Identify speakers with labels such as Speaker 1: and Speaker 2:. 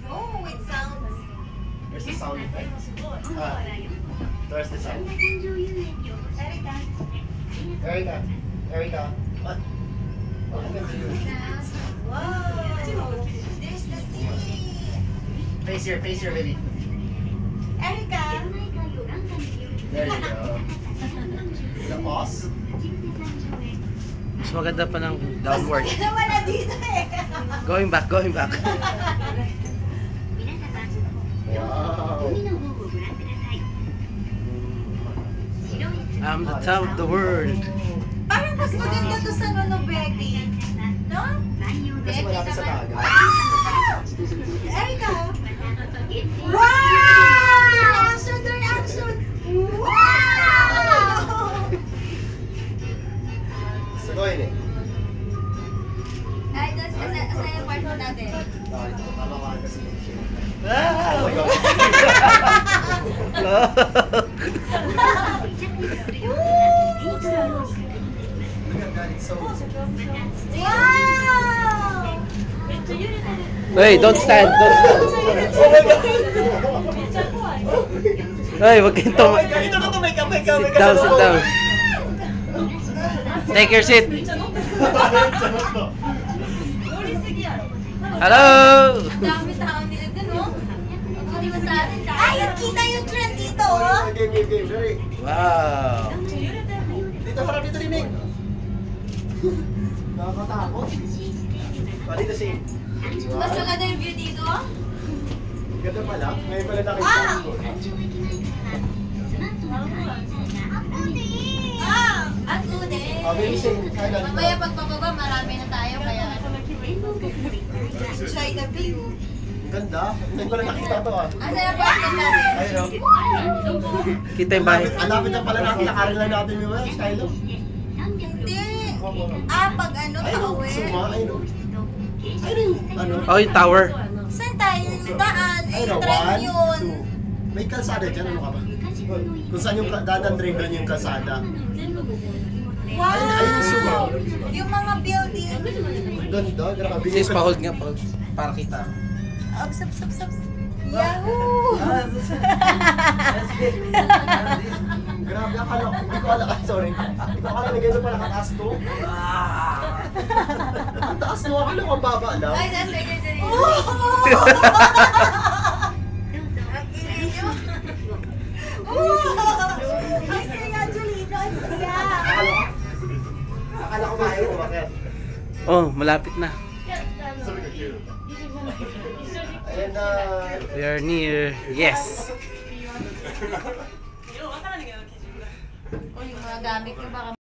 Speaker 1: Oh, with sounds.
Speaker 2: There's a sound effect. There's the sound.
Speaker 1: Erica.
Speaker 2: Erica. What? What happened to you?
Speaker 1: Wow. There's the sea.
Speaker 2: Face here, baby.
Speaker 1: Erica.
Speaker 2: There you go. The pause.
Speaker 3: Mas maganda pa ng downward.
Speaker 1: Wala dito eh.
Speaker 3: Going back.
Speaker 2: Wow.
Speaker 3: I'm the top of the world.
Speaker 1: Parang mas maganda to sa Becky. No?
Speaker 2: Kasi malapit sa dagat.
Speaker 1: Erica. Wow! Shoulder action. Wow!
Speaker 2: Sagoyin eh.
Speaker 1: Ay, that's asa yung part natin.
Speaker 2: Tama ka kasi.
Speaker 3: Ah!
Speaker 2: Oh my God. Look at that, it's so...
Speaker 1: Wow!
Speaker 3: Hey, don't stand.
Speaker 2: Oh my God!
Speaker 3: Hey, wag kayong
Speaker 2: Oh my God! Ito na to, make up.
Speaker 3: Sit down. Take your seat. Hello!
Speaker 1: Dami tao nila dun, oh. Hindi ba sa atin? Ay, kita yung trend dito, oh.
Speaker 2: Game. Very.
Speaker 3: Wow.
Speaker 2: Dito, harap dito, Dining. Nakakatakot. Dito si...
Speaker 1: Mas maganda yung view dito, oh.
Speaker 2: Ganda pala. Ngayon pala nakita ko.
Speaker 1: At udi.
Speaker 2: Baby Shane, Thailand.
Speaker 1: Mamaya pagpababa, marami na tayo, kaya try the view.
Speaker 2: Ang ganda. Ngayon pala nakita to ah.
Speaker 1: Asa yung part natin?
Speaker 2: Ayun o.
Speaker 3: Kita yung bahay.
Speaker 2: Ang lapit na pala natin. Lakarin lang natin yung mga Shiloh.
Speaker 1: Hindi. Pag ano,
Speaker 2: Ayun o.
Speaker 1: pauwi.
Speaker 2: Suma. Ayun o. Ayun yung ano.
Speaker 3: Oh, yung tower.
Speaker 1: Saan tayo daan? Eh,
Speaker 2: Ayun o.
Speaker 1: trend
Speaker 2: 1,
Speaker 1: yun.
Speaker 2: 2. May kalsada dyan. Ano ka ba? Kung saan yung daan train doon yung kalsada.
Speaker 1: Wow!
Speaker 2: Ayun yung Suma.
Speaker 1: Yung mga building.
Speaker 2: Doon. Grabe.
Speaker 3: Sis, pa-hold nga. Para kita.
Speaker 1: Sap. Yahoo!
Speaker 2: Grabe. Akala ko. Hindi ko alam. Sorry. Hindi ko akala na gano'n pala kataas to. Ang taas no. Akala ko ang baba lang.
Speaker 1: Ay, nasa inyo dyan. Ang ingay nyo. Ang saya, Julino. Ang saya.
Speaker 2: Akala ko mahirap umakyat.
Speaker 3: Oh, malapit na.
Speaker 2: Ayan na.
Speaker 3: We are near. Yes.
Speaker 1: O, yung mga gamit nyo baka